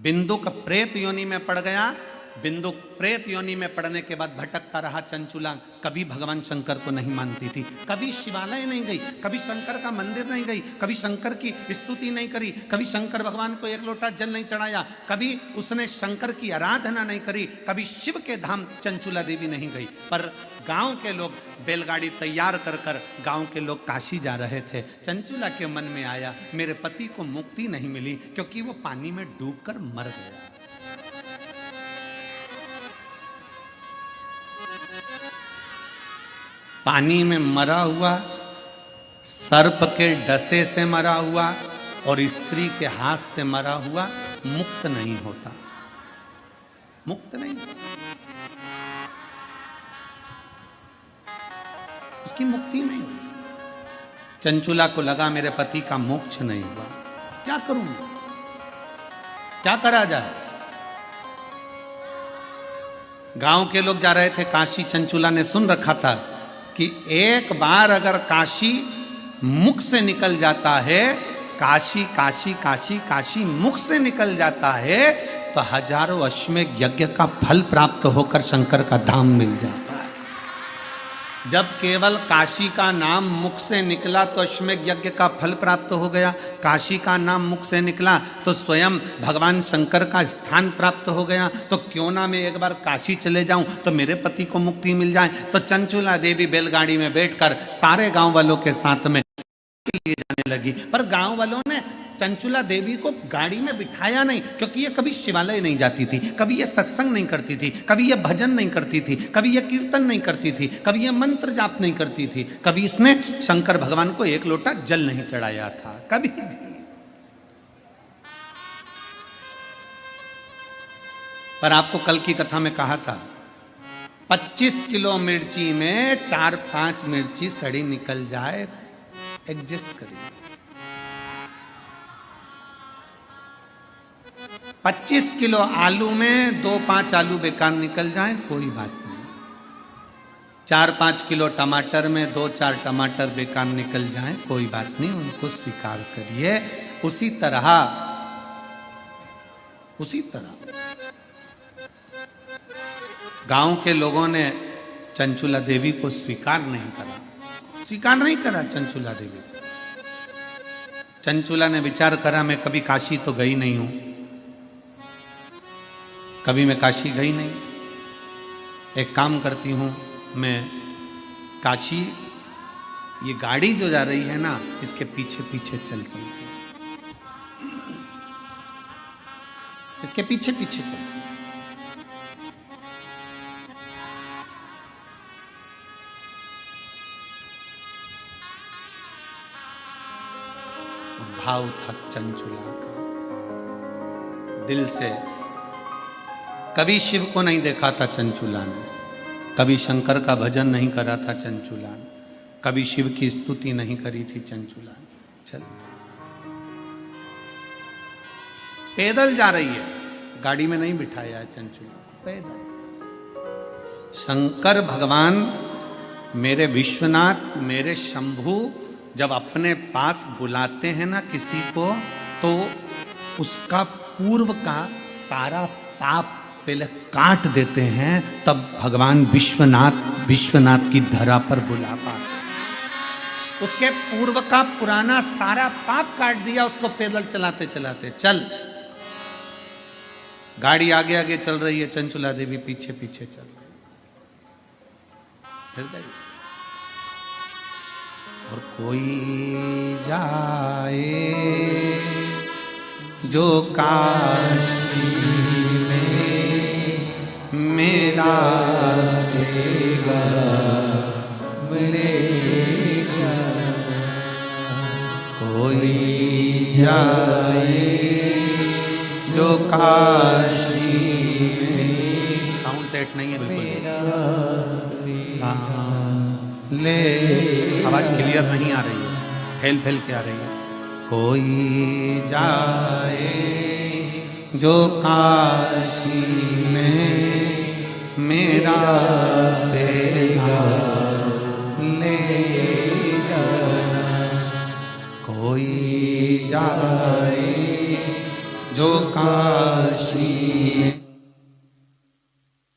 बिंदुक प्रेत योनि में पड़ गया। बिंदुक प्रेत योनि में पड़ने के बाद भटकता रहा चंचुला। कभी भगवान शंकर को नहीं मानती थी, कभी शिवालय नहीं गई, कभी शंकर का मंदिर नहीं गई, कभी शंकर की स्तुति नहीं करी, कभी शंकर भगवान को एक लोटा जल नहीं चढ़ाया, कभी उसने शंकर की आराधना नहीं करी, कभी शिव के धाम चंचुला देवी नहीं गई। पर गांव के लोग बैलगाड़ी तैयार कर कर गांव के लोग काशी जा रहे थे। चंचुला के मन में आया मेरे पति को मुक्ति नहीं मिली क्योंकि वो पानी में डूबकर मर गया। पानी में मरा हुआ, सर्प के डसे से मरा हुआ और स्त्री के हाथ से मरा हुआ मुक्त नहीं होता, मुक्त नहीं होता, उसकी मुक्ति नहीं हुई। चंचुला को लगा मेरे पति का मोक्ष नहीं हुआ, क्या करूं, क्या करा जाए। गांव के लोग जा रहे थे काशी। चंचुला ने सुन रखा था कि एक बार अगर काशी मुख से निकल जाता है, काशी काशी काशी काशी मुख से निकल जाता है तो हजारों अश्वमेध यज्ञ का फल प्राप्त होकर शंकर का धाम मिल जाता है। जब केवल काशी का नाम मुख से निकला तो अश्वमेध यज्ञ का फल प्राप्त हो गया। काशी का नाम मुख से निकला तो स्वयं भगवान शंकर का स्थान प्राप्त हो गया। तो क्यों ना मैं एक बार काशी चले जाऊं तो मेरे पति को मुक्ति मिल जाए। तो चंचुला देवी बैलगाड़ी में बैठकर सारे गांव वालों के साथ में लिए जाने लगी। पर गांव वालों ने चंचुला देवी को गाड़ी में बिठाया नहीं, क्योंकि ये कभी शिवालय नहीं जाती थी, कभी ये सत्संग नहीं करती थी, कभी ये भजन नहीं करती थी, कभी ये कीर्तन नहीं करती थी, कभी ये मंत्र जाप नहीं करती थी, कभी इसने शंकर भगवान को एक लोटा जल नहीं चढ़ाया था, कभी भी। पर आपको कल की कथा में कहा था 25 किलो मिर्ची में 4-5 मिर्ची सड़ी निकल जाए, एडजस्ट करिए। 25 किलो आलू में 2-5 आलू बेकार निकल जाए, कोई बात नहीं। 4-5 किलो टमाटर में 2-4 टमाटर बेकार निकल जाए, कोई बात नहीं, उनको स्वीकार करिए। उसी तरह गांव के लोगों ने चंचुला देवी को स्वीकार नहीं करा चंचुला देवी। चंचुला ने विचार करा मैं कभी काशी तो गई नहीं हूं, कभी मैं काशी गई नहीं। एक काम करती हूं, मैं काशी, ये गाड़ी जो जा रही है ना, इसके पीछे पीछे चल चलती हूं, इसके पीछे पीछे चलती हूं। भाव था चंचुला का दिल से। कभी शिव को नहीं देखा था चंचुला ने, कभी शंकर का भजन नहीं करा था चंचुला ने, कभी शिव की स्तुति नहीं करी थी चंचुला ने। चल पैदल जा रही है, गाड़ी में नहीं बिठाया है चंचुला, पैदल। शंकर भगवान मेरे विश्वनाथ, मेरे शंभू जब अपने पास बुलाते हैं ना किसी को, तो उसका पूर्व का सारा पाप पहले काट देते हैं, तब भगवान विश्वनाथ की धरा पर बुला पाते। उसके पूर्व का पुराना सारा पाप काट दिया उसको पैदल चलाते चलाते। चल, गाड़ी आगे आगे चल रही है, चंचुला देवी पीछे पीछे चल रही हृदय से। और कोई जाए जो काशी में मेरा देगा ले जा, कोई जाए जो काशी में, साउंड सेट नहीं है बिल्कुल, ले, आवाज क्लियर नहीं आ रही है, फैल फैल के आ रही है। कोई जाए जो काशी में मेरा देगा ले जा, कोई जाए जो काशी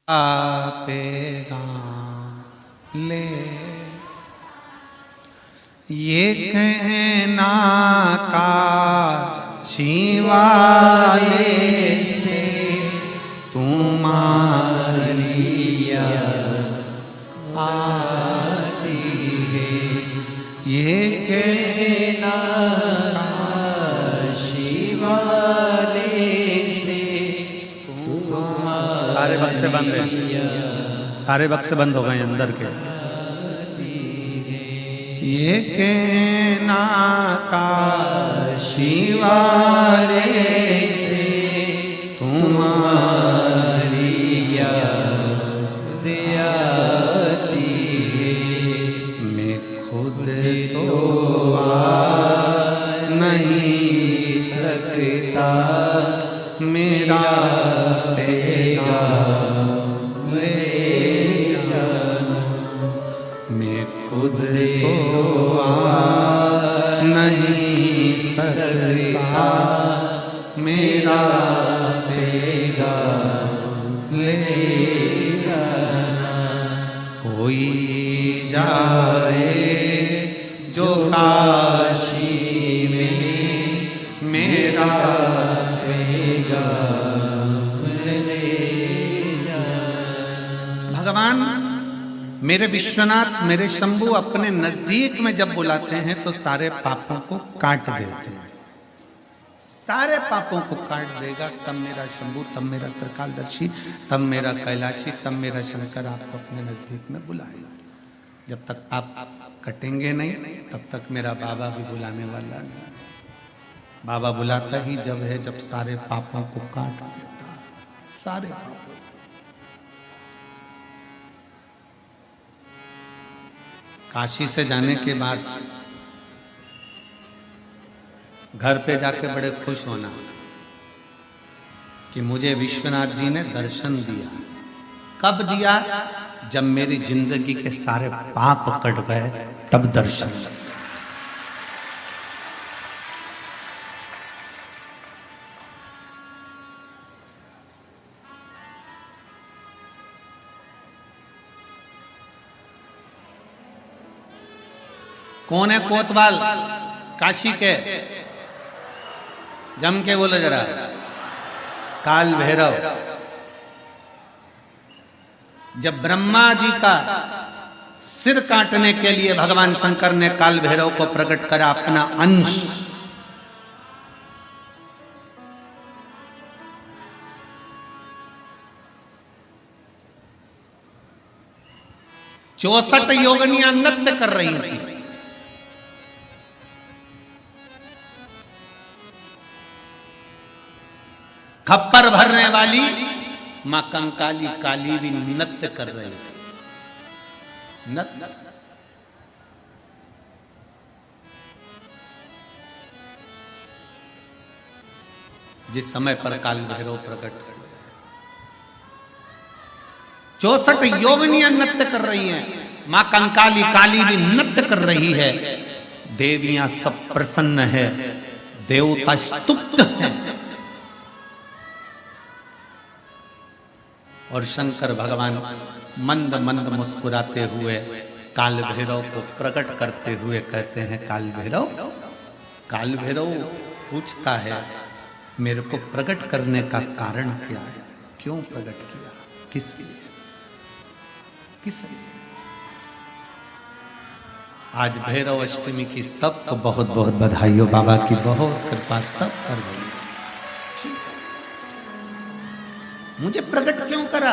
आपेगा ले। ये कहना काशी वाले से तुम्हारी आती है। ये कहना काशी वाले से सारे बक्से बंद हैं, सारे बक्से बंद हो गए अंदर के। ये कहना काशी वाले से तुम्हारी याद आती है। मैं खुद तो आ नहीं सकता, मेरा पैगाम ले जाना। मैं खुद तो आ नहीं सकता, मेरा पैगाम ले जाना। कोई जाए जो काशी में, मेरा पैगाम ले जाना। भगवान मेरे विश्वनाथ, मेरे शंभु अपने नजदीक में जब बुलाते हैं तो सारे पापों को काट देते हैं। सारे पापों को काट देगा तब मेरा शंभु, तब मेरा त्रिकालदर्शी, तब मेरा कैलाशी, तब मेरा शंकर आपको अपने नजदीक में बुलाएगा। जब तक आप कटेंगे नहीं तब तक मेरा बाबा भी बुलाने वाला नहीं। बाबा बुलाता ही जब है जब सारे पापों को काट देता है, सारे पापों। काशी से जाने के बाद घर पे जाके बड़े खुश होना कि मुझे विश्वनाथ जी ने दर्शन दिया। कब दिया? जब मेरी जिंदगी के सारे पाप कट गए तब दर्शन दिया। कौन है कोतवाल काशी के? जम के बोलो जरा। काल भैरव। जब ब्रह्मा जी का सिर काटने के लिए भगवान शंकर ने काल भैरव को प्रकट करा अपना अंश, चौसठ योगिनियां नृत्य कर रही थी। खप्पर भरने वाली मां कंकाली काली भी नृत्य कर रही थी। नृत्य जिस समय पर काल भैरव प्रकट हुए, 64 योगिनियां नृत्य कर रही हैं। मां कंकाली काली भी नृत्य कर रही है। देवियां सब प्रसन्न है, देवता स्तुप्त हैं। और शंकर भगवान मंद मंद मुस्कुराते हुए काल भैरव को प्रकट करते हुए कहते हैं, काल भैरव। काल भैरव पूछता है, मेरे को प्रकट करने का कारण क्या है? क्यों प्रकट किया? किस लिए? किस लिए? आज भैरव अष्टमी की सबको बहुत बहुत बधाई हो। बाबा की बहुत कृपा सब कर गई। मुझे प्रकट क्यों करा?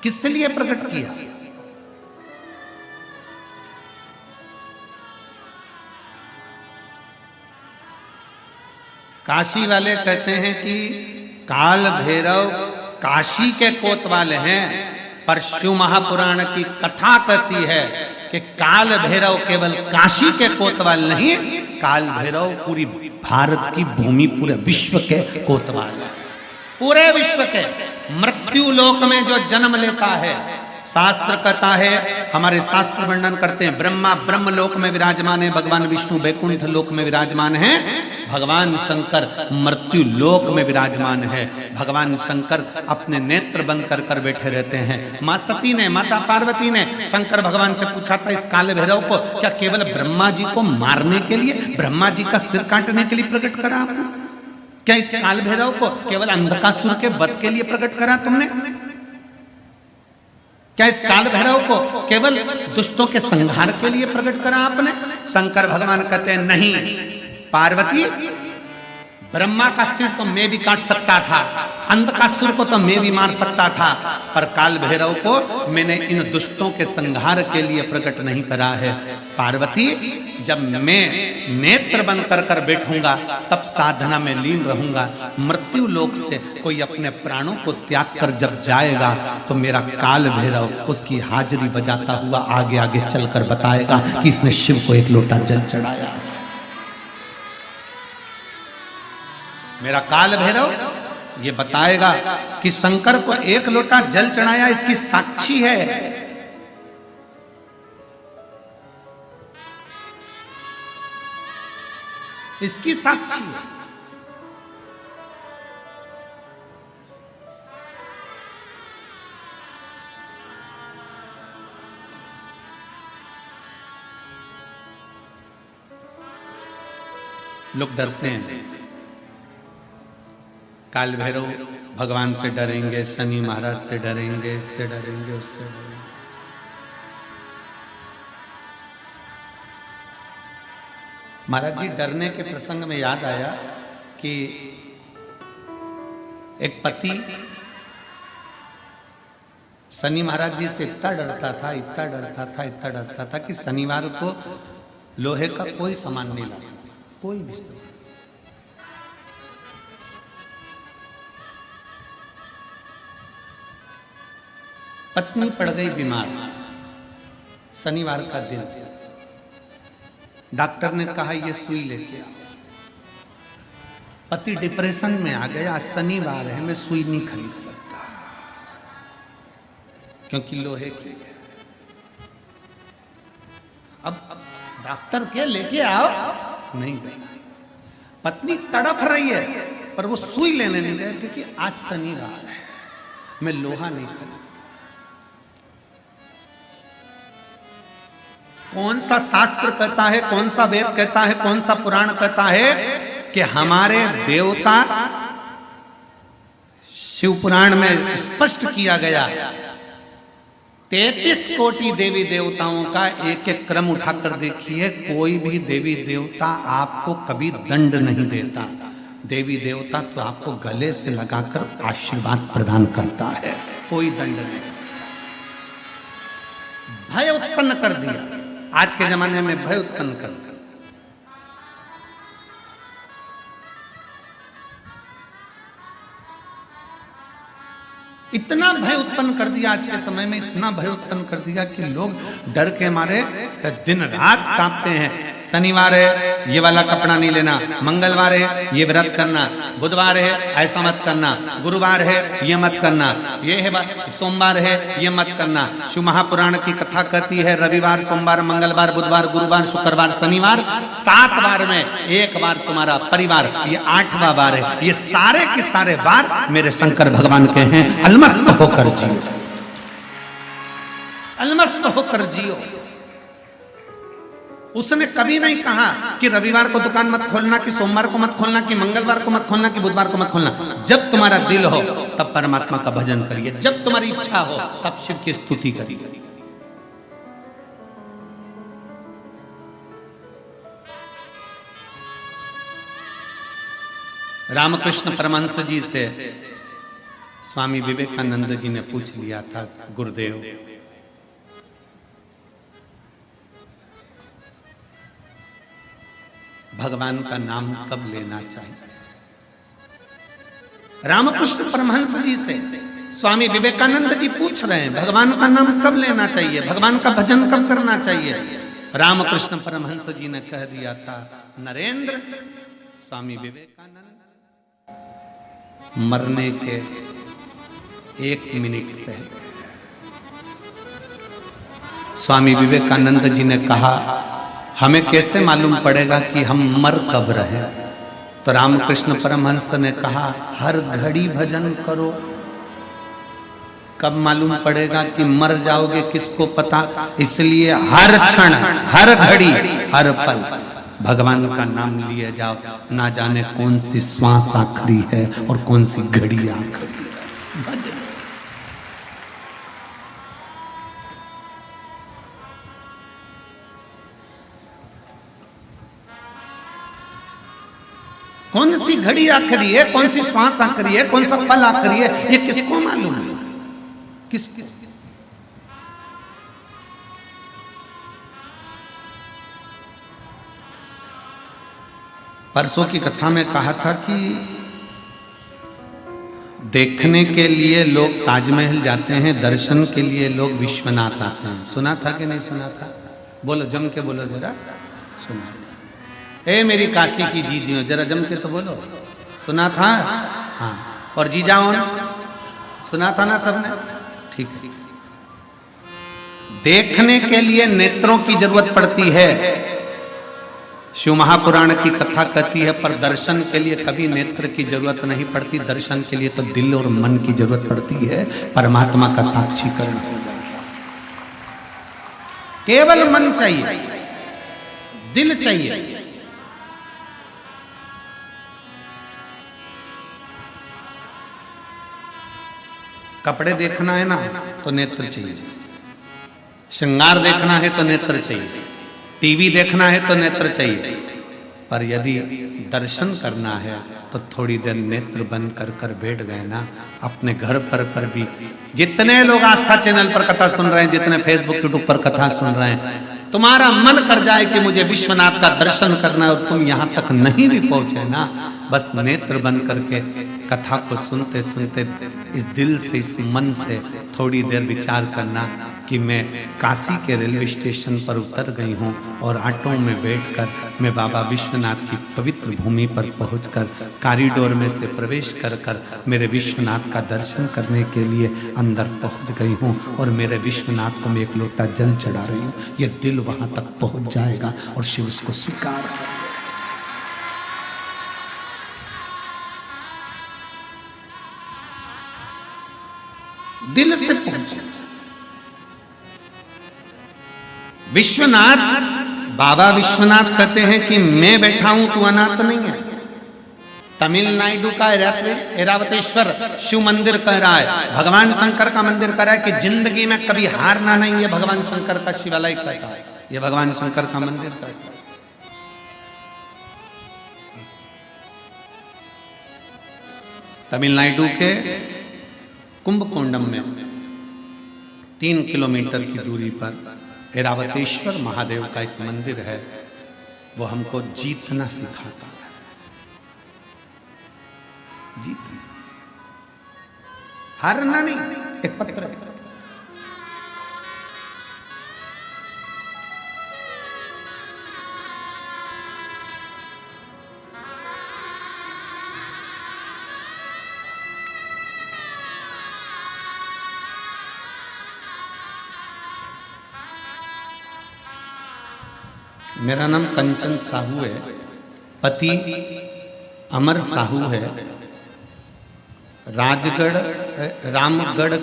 किस लिए प्रकट किया? काशी वाले कहते हैं कि काल भैरव काशी के कोतवाल हैं, पर शिव महापुराण की कथा कहती है कि काल भैरव केवल काशी के कोतवाल नहीं, काल भैरव पूरी भारत की भूमि, पूरे विश्व के कोतवाल है। पूरे विश्व के मृत्यु लोक में जो जन्म लेता है, शास्त्र कहता है, हमारे शास्त्र वर्णन करते हैं, ब्रह्मा ब्रह्मलोक में विराजमान है, भगवान विष्णु वैकुंठ लोक में विराजमान है, भगवान शंकर मृत्यु लोक में विराजमान है। भगवान शंकर अपने नेत्र बंद कर कर बैठे रहते हैं। मां सती ने, माता पार्वती ने शंकर भगवान से पूछा था, इस काल भैरव को क्या केवल ब्रह्मा जी को मारने के लिए, ब्रह्मा जी का सिर काटने के लिए प्रकट करा आपने? क्या इस काल भैरव को केवल अंधकासुर के वध के लिए प्रकट करा तुमने? क्या इस काल भैरव को केवल दुष्टों के संहार के लिए प्रकट करा आपने? शंकर भगवान कहते हैं, नहीं पार्वती, ब्रह्मा का सिर तो मैं भी काट सकता था, अंधकासुर को तो मैं भी मार सकता था, पर काल भैरव को मैंने इन दुष्टों के संहार के लिए प्रकट नहीं करा है। पार्वती, जब मैं नेत्र बंद कर कर बैठूंगा तब साधना में लीन रहूंगा। मृत्यु लोक से कोई अपने प्राणों को त्याग कर जब जाएगा तो मेरा काल भैरव उसकी हाजिरी बजाता हुआ आगे आगे चलकर बताएगा कि इसने शिव को एक लोटा जल चढ़ाया। मेरा काल भैरव ये बताएगा कि शंकर को एक लोटा जल चढ़ाया, इसकी साक्षी है। इसकी साक्षी है। लोग डरते हैं, काल भैरव भगवान से डरेंगे, शनि महाराज से डरेंगे, इससे डरेंगे, उससे डरेंगे। महाराज जी, डरने के प्रसंग में याद आया कि एक पति शनि महाराज जी से इतना डरता था, इतना डरता था, इतना डरता था कि शनिवार को लोहे का कोई सामान नहीं लाता, कोई भी सामान। पत्नी पड़ गई बीमार, शनिवार का दिन, डॉक्टर ने कहा ये सुई लेके आओ। पति डिप्रेशन में आ गया, शनिवार है, मैं सुई नहीं खरीद सकता क्योंकि लोहे की है। अब डॉक्टर के लेके आओ, नहीं गई। पत्नी तड़प रही है पर वो सुई लेने नहीं गए क्योंकि आज शनिवार है, मैं लोहा नहीं खरीद। कौन सा शास्त्र कहता है, कौन सा वेद कहता है, कौन सा पुराण कहता है कि हमारे देवता, शिव पुराण में स्पष्ट किया गया, 33 कोटि देवी देवताओं का एक एक क्रम उठाकर देखिए, कोई भी देवी देवता आपको कभी दंड नहीं देता। देवी देवता तो आपको गले से लगाकर आशीर्वाद प्रदान करता है, कोई दंड नहीं। भय उत्पन्न कर दिया, आज के जमाने में भय उत्पन्न कर दिया। इतना भय उत्पन्न कर दिया आज के समय में, इतना भय उत्पन्न कर दिया कि लोग डर के मारे दिन रात कांपते हैं। शनिवार है ये वाला कपड़ा नहीं लेना, मंगलवार है ये व्रत करना, बुधवार है ऐसा मत करना, गुरुवार है ये मत करना, ये है सोमवार है ये मत करना। शिव महापुराण की कथा कहती है रविवार, सोमवार, मंगलवार, बुधवार, गुरुवार, शुक्रवार, शनिवार, 7 बार में एक बार तुम्हारा परिवार, ये 8वां बार है। ये सारे के सारे बार मेरे शंकर भगवान के हैं। अलमस्त होकर जियो, अलमस्त होकर जियो। उसने कभी नहीं कहा कि रविवार को दुकान मत खोलना, कि सोमवार को मत खोलना, कि मंगलवार को मत खोलना, कि बुधवार को मत खोलना। जब तुम्हारा दिल हो तब परमात्मा का भजन करिए, जब तुम्हारी इच्छा हो तब शिव की स्तुति करिए। रामकृष्ण परमहंस जी से स्वामी विवेकानंद जी ने पूछ लिया था, गुरुदेव भगवान का नाम कब लेना चाहिए? रामकृष्ण परमहंस जी से स्वामी विवेकानंद जी पूछ रहे हैं भगवान का नाम कब लेना चाहिए, भगवान का भजन कब करना चाहिए। रामकृष्ण परमहंस जी ने कह दिया था, नरेंद्र, स्वामी विवेकानंद मरने के 1 मिनट पहले स्वामी विवेकानंद जी ने कहा, हमें कैसे मालूम पड़ेगा कि हम मर कब रहे? तो रामकृष्ण परमहंस ने कहा, हर घड़ी भजन करो। कब मालूम पड़ेगा कि मर जाओगे, किसको पता? इसलिए हर क्षण, हर घड़ी, हर पल भगवान का नाम लिए जाओ। ना जाने कौन सी श्वास आखिरी है और कौन सी घड़ी आखिरी है। भजन। कौन सी घड़ी आखिरी है, कौन सी श्वास आखिरी है, कौन सा पल आखिरी है, ये किसको मालूम है? किस परसों की कथा में कहा था कि देखने के लिए लोग ताजमहल जाते हैं, दर्शन के लिए लोग विश्वनाथ आते हैं। सुना था कि नहीं सुना था? बोलो, जम के बोलो जरा। सुना था। ए मेरी काशी की जीजियों, जरा जम के तो बोलो। सुना था? हाँ। और जीजाओं, सुना था ना सबने? ठीक है। देखने के लिए नेत्रों की जरूरत पड़ती है, शिव महापुराण की कथा कहती है, पर दर्शन के लिए कभी नेत्र की जरूरत नहीं पड़ती। दर्शन के लिए तो दिल और मन की जरूरत पड़ती है, परमात्मा का साक्षीकरण हो जाए। केवल मन चाहिए, दिल चाहिए। कपड़े देखना है ना तो नेत्र चाहिए, श्रृंगार देखना है तो नेत्र चाहिए, टीवी देखना है तो नेत्र चाहिए, पर यदि दर्शन करना है तो थोड़ी देर नेत्र बंद कर कर बैठ गए ना, अपने घर पर भी जितने लोग आस्था चैनल पर कथा सुन रहे हैं, जितने फेसबुक यूट्यूब पर कथा सुन रहे हैं, तुम्हारा मन कर जाए कि मुझे विश्वनाथ का दर्शन करना है और तुम यहां तक नहीं भी पहुंचे ना, बस नेत्र बंद करके कथा को सुनते सुनते इस दिल से, इस मन से थोड़ी देर विचार करना कि मैं काशी के रेलवे स्टेशन पर उतर गई हूँ और ऑटो में बैठकर मैं बाबा विश्वनाथ की पवित्र भूमि पर पहुंचकर कॉरिडोर में से प्रवेश कर कर मेरे विश्वनाथ का दर्शन करने के लिए अंदर पहुंच गई हूँ और मेरे विश्वनाथ को मैं एक लोटा जल चढ़ा रही हूँ। ये दिल वहां तक पहुंच जाएगा और शिव उसको स्वीकार करेगा। दिल से पहुंचे। विश्वनाथ, बाबा विश्वनाथ कहते हैं कि मैं बैठा हूं, तू अनाथ नहीं है। तमिलनाडु का ऐरावतेश्वर शिव मंदिर कह रहा है, भगवान शंकर का मंदिर कह रहा है कि जिंदगी में कभी हारना नहीं है। भगवान शंकर का शिवालय कहता है, यह भगवान शंकर का मंदिर कहता है। तमिलनाडु के कुंभकोंडम में 3 किलोमीटर की दूरी पर ऐरावतेश्वर महादेव का एक मंदिर है। वो हमको जीतना सिखाता है, जीतना, हारना नहीं। एक पत्र है, मेरा नाम कंचन साहू है, पति अमर साहू है, राजगढ़ रामगढ़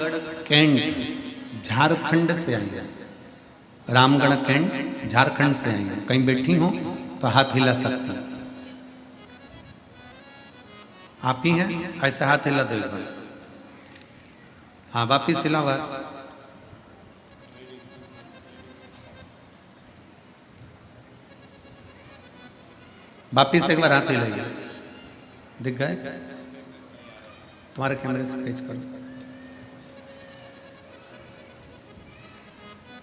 कैंट झारखंड से आई है। रामगढ़ कैंट झारखंड से आई है। कहीं बैठी हो तो हाथ हिला सकती है। आप ही हैं? ऐसे हाथ हिला दो। हाँ, वापिस हिलावा। वापिस एक बार हाथ हिलाइए। दिख गए? तुम्हारे कैमरे से पेच कर दो।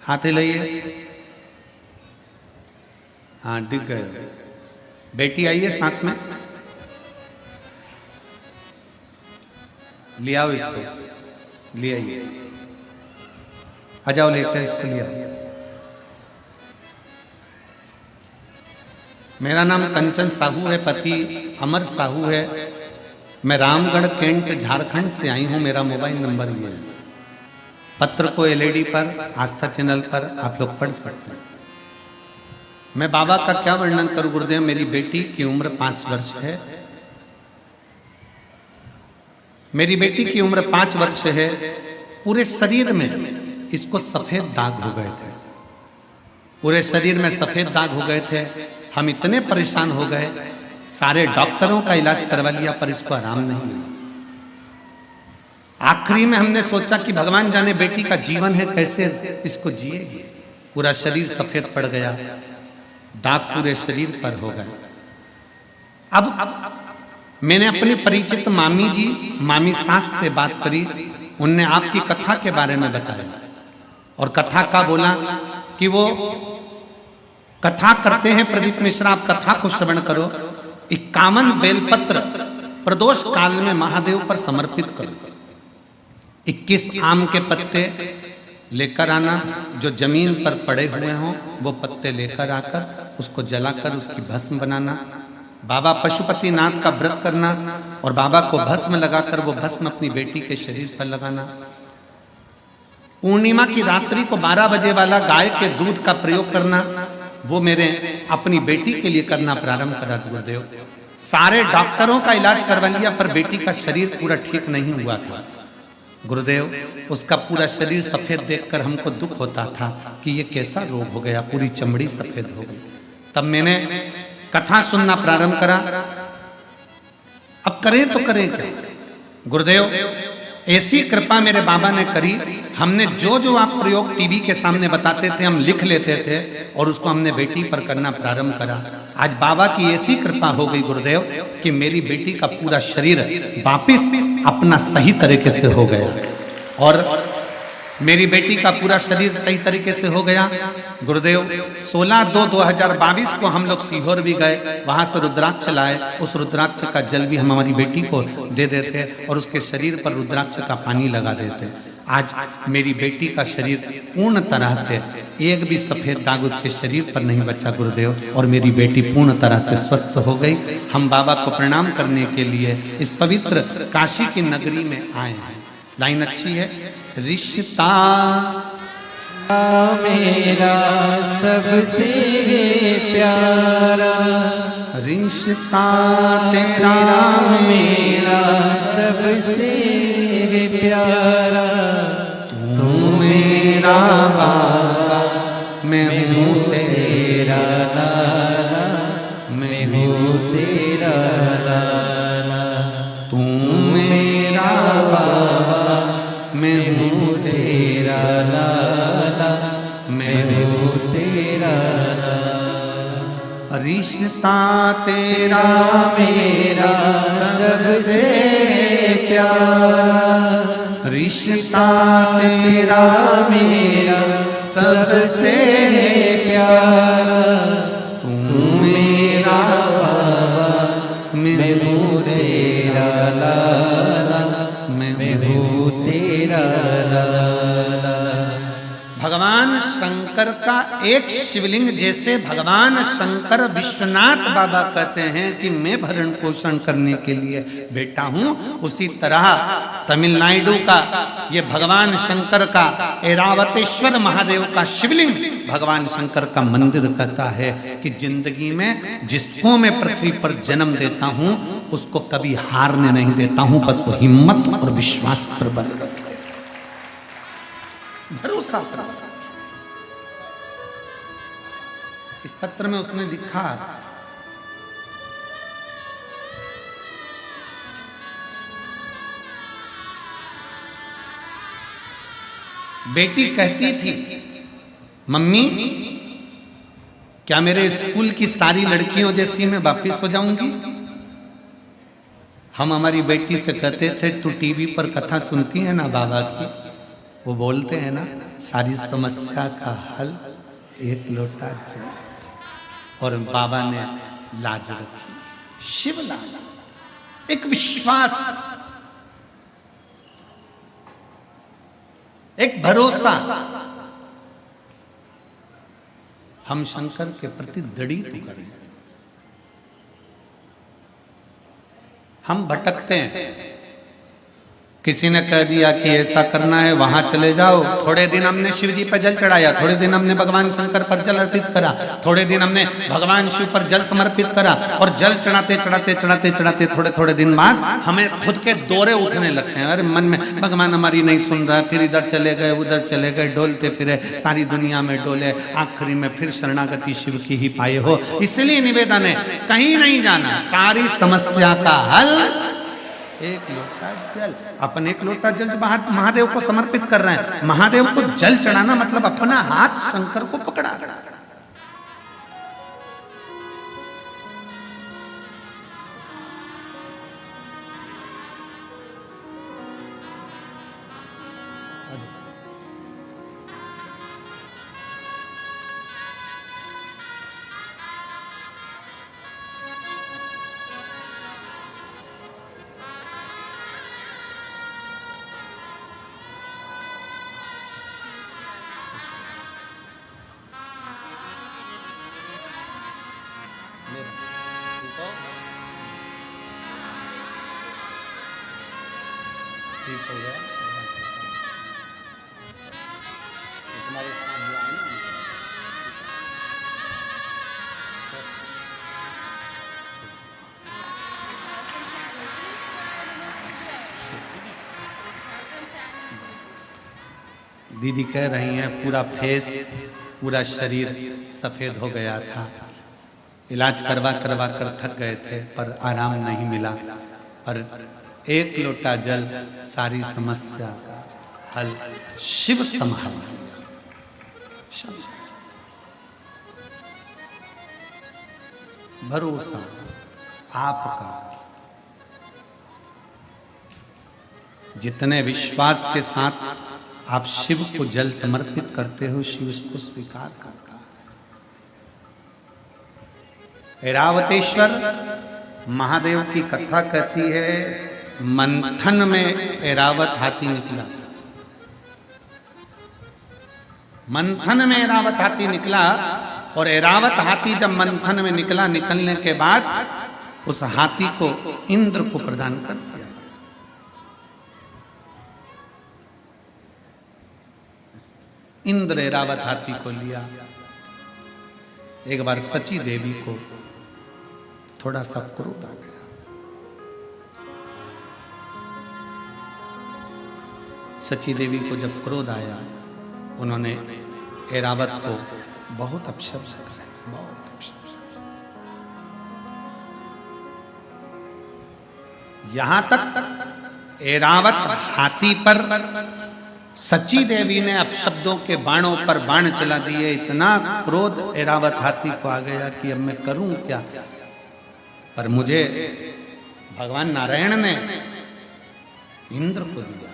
हाथ हिलाइए। हाँ, दिख गए। बेटी आई है साथ में, ले आओ इसको, ले आइए। आ जाओ, लेकर इसको ले आओ। मेरा नाम कंचन साहू है, पति अमर साहू है। मैं रामगढ़ कैंट झारखंड से आई हूँ। मेरा मोबाइल नंबर ये है। पत्र को एलईडी पर, आस्था चैनल पर आप लोग पढ़ सकते हैं। मैं बाबा का क्या वर्णन करूं गुरुदेव। मेरी बेटी की उम्र 5 वर्ष है। मेरी बेटी की उम्र 5 वर्ष है। पूरे शरीर में इसको सफेद दाग हो गए थे। पूरे शरीर में सफेद दाग हो गए थे। हम इतने परेशान हो गए, सारे डॉक्टरों का इलाज करवा लिया पर इसको आराम नहीं मिला। आखिरी में हमने सोचा कि भगवान जाने बेटी का जीवन है, कैसे इसको जिएगी। पूरा शरीर सफेद पड़ गया, दाग पूरे शरीर पर हो गए। अब मैंने अपने परिचित मामी जी, मामी सास से बात करी। उनने आपकी कथा के बारे में बताया और कथा का बोला कि वो कथा करते हैं प्रदीप मिश्रा, आप कथा को श्रवण करो। 51 बेलपत्र प्रदोष काल में महादेव पर समर्पित करो। 21 आम के पत्ते लेकर आना, जो जमीन पर पड़े हुए हों वो पत्ते लेकर आकर उसको जलाकर उसकी भस्म बनाना। बाबा पशुपतिनाथ का व्रत करना और बाबा को भस्म लगाकर वो भस्म अपनी बेटी के शरीर पर लगाना। पूर्णिमा की रात्रि को 12 बजे वाला गाय के दूध का प्रयोग करना, वो मेरे अपनी बेटी के लिए करना प्रारंभ करा गुरुदेव। सारे डॉक्टरों का इलाज करवा लिया पर बेटी का शरीर पूरा ठीक नहीं हुआ था गुरुदेव। उसका पूरा शरीर सफेद देखकर हमको दुख होता था कि ये कैसा रोग हो गया, पूरी चमड़ी सफेद हो गई। तब मैंने कथा सुनना प्रारंभ करा। अब करें तो करें क्या गुरुदेव। ऐसी कृपा मेरे बाबा ने करी। हमने जो जो आप प्रयोग टीवी के सामने बताते थे हम लिख लेते थे और उसको हमने बेटी पर करना प्रारंभ करा। आज बाबा की ऐसी कृपा हो गई गुरुदेव कि मेरी बेटी का पूरा शरीर वापिस अपना सही तरीके से हो गया और मेरी बेटी का पूरा शरीर सही तरीके से हो गया गुरुदेव। 16/2/2022 को हम लोग सीहोर भी गए, वहां से रुद्राक्ष लाए। उस रुद्राक्ष का जल भी हम हमारी बेटी को दे देते और उसके शरीर पर रुद्राक्ष का पानी लगा देते। आज मेरी बेटी का शरीर पूर्ण तरह से एक भी सफेद दाग उसके शरीर पर नहीं बचा गुरुदेव और मेरी बेटी पूर्ण तरह से स्वस्थ हो गई। हम बाबा को प्रणाम करने के लिए इस पवित्र काशी की नगरी में आए हैं। लाइन अच्छी है। रिश्ता मेरा सबसे प्यारा, रिश्ता तेरा मेरा सबसे प्यारा। तू मेरा बाबा, मैं हूँ तेरा लाला, मैं हूँ तेरा लाला। तू मेरा बाबा, मैं हूँ तेरा लाला, मैं हूँ तेरा लाला। रिश्ता तेरा मेरा सबसे प्यारा, रिश्ता तेरा मेरा सबसे प्यारा। तू मेरा बाबा, मैं हूँ तेरा लाला, मैं हूँ तेरा लाला। भगवान शंकर का एक शिवलिंग, जैसे भगवान शंकर विश्वनाथ बाबा कहते हैं कि मैं भरण पोषण करने के लिए बेटा हूं, उसी तरह तमिलनाडु का ये भगवान शंकर का ऐरावतेश्वर महादेव का शिवलिंग भगवान शंकर का मंदिर कहता है कि जिंदगी में जिसको मैं पृथ्वी पर जन्म देता हूं उसको कभी हारने नहीं देता हूं, बस वो हिम्मत और विश्वास प्रबल रखे, भरोसा प्रबल रखे। इस पत्र में उसने लिखा, बेटी कहती थी मम्मी क्या मेरे स्कूल की सारी लड़कियों जैसी मैं वापिस हो जाऊंगी। हम हमारी बेटी से कहते थे तू टीवी पर कथा सुनती है ना बाबा की, वो बोलते हैं ना सारी समस्या का हल एक लोटा जल, और बाबा ने लाज रखी, शिव लाज, एक विश्वास, एक भरोसा। हम शंकर के प्रति दृढ़ तो करें। हम भटकते हैं, किसी ने कह दिया कि ऐसा करना है, वहां चले जाओ। थोड़े दिन हमने शिव जी पर जल चढ़ाया, थोड़े दिन हमने भगवान शंकर पर जल अर्पित करा, थोड़े दिन हमने भगवान शिव पर जल समर्पित करा, और जल चढ़ाते चढ़ाते चढ़ाते चढ़ाते थोड़े थोड़े दिन बाद हमें खुद के दौरे उठने लगते हैं। अरे मन में भगवान हमारी नहीं सुन रहा, फिर इधर चले गए उधर चले गए, डोलते फिरे सारी दुनिया में डोले, आखिरी में फिर शरणागति शिव की ही पाए हो। इसलिए निवेदन है, कहीं नहीं जाना, सारी समस्या का हल एक लोटा जल। अपन एक लोटा जल जो महादेव को समर्पित कर रहे हैं, महादेव को जल चढ़ाना मतलब अपना हाथ शंकर को पकड़ा। ठीक हो गया तुम्हारे साथ जो आए ना, दीदी कह रही हैं पूरा फेस पूरा शरीर सफेद हो गया था, इलाज करवा करवा कर थक गए थे पर आराम नहीं मिला, पर एक लोटा जल सारी समस्या का हल शिव संभाल लिया। भरोसा आपका, जितने विश्वास के साथ आप शिव को जल समर्पित करते हो, शिव उसको स्वीकार करता है। ऐरावतेश्वर महादेव की कथा कहती है, मंथन में ऐरावत हाथी निकला। मंथन में ऐरावत हाथी निकला, और ऐरावत हाथी जब मंथन में निकला, निकलने के बाद उस हाथी को इंद्र को प्रदान कर दिया। इंद्र ऐरावत हाथी को लिया। एक बार सची देवी को थोड़ा सा क्रोध आ गया। सची देवी को जब क्रोध आया, उन्होंने ऐरावत को बहुत अपशब्द कहा, बहुत अपशब्द। यहां तक ऐरावत हाथी पर सची देवी ने अपशब्दों के बाणों पर बाण चला दिए। इतना क्रोध ऐरावत हाथी को आ गया कि अब मैं करूं क्या। पर मुझे भगवान नारायण ने इंद्र को दिया,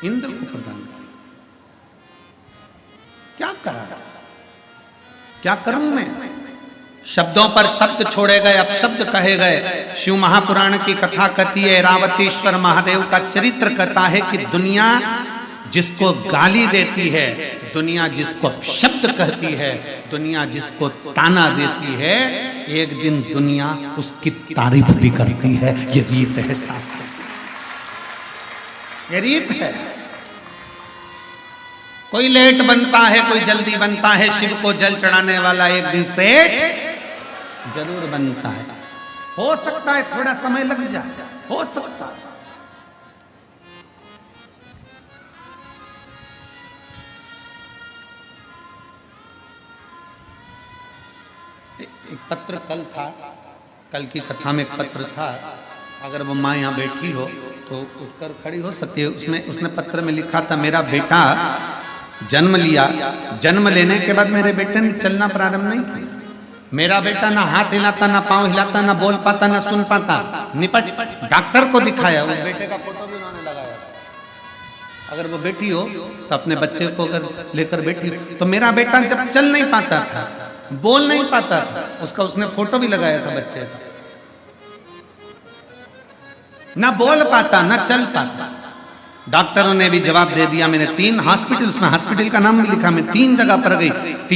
इंद्र को प्रदान किया। क्या करा जाए, क्या करूं मैं। शब्दों पर शब्द छोड़े गए, अपशब्द कहे गए। शिव महापुराण की कथा कहती है, ऐरावतेश्वर महादेव का चरित्र कहता है कि दुनिया जिसको गाली देती है, दुनिया जिसको अपशब्द कहती है, दुनिया जिसको ताना देती है, एक दिन दुनिया उसकी तारीफ भी करती है। ये रीत है शास्त्र, ये रीत है। कोई लेट बनता है, कोई जल्दी बनता है, शिव को जल चढ़ाने वाला एक दिन सेठ जरूर बनता है। हो सकता है थोड़ा समय लग जाए, हो सकता है। एक पत्र कल था, कल की कथा में एक पत्र था। अगर वो माँ यहाँ बैठी हो तो उठकर खड़ी हो सकती है। उसने पत्र में लिखा था, मेरा बेटा जन्म लिया, जन्म लेने के बाद मेरे बेटे ने चलना प्रारंभ नहीं किया। मेरा बेटा ना हाथ हिलाता, ना पांव हिलाता, ना बोल पाता, ना सुन पाता। निपट डॉक्टर को दिखाया, उस बेटे का फोटो भी उन्होंने लगाया। अगर वो बेटी हो तो अपने बच्चे को अगर लेकर बैठी, तो मेरा बेटा जब चल नहीं पाता था, बोल नहीं पाता था, उसका उसने फोटो भी लगाया था बच्चे का। ना बोल पाता, ना चल पाता। डॉक्टरों ने भी जवाब दे दिया। मैंने 3 हॉस्पिटल, उसमें हॉस्पिटल का नाम भी लिखा, मैं 3 जगह पर गई।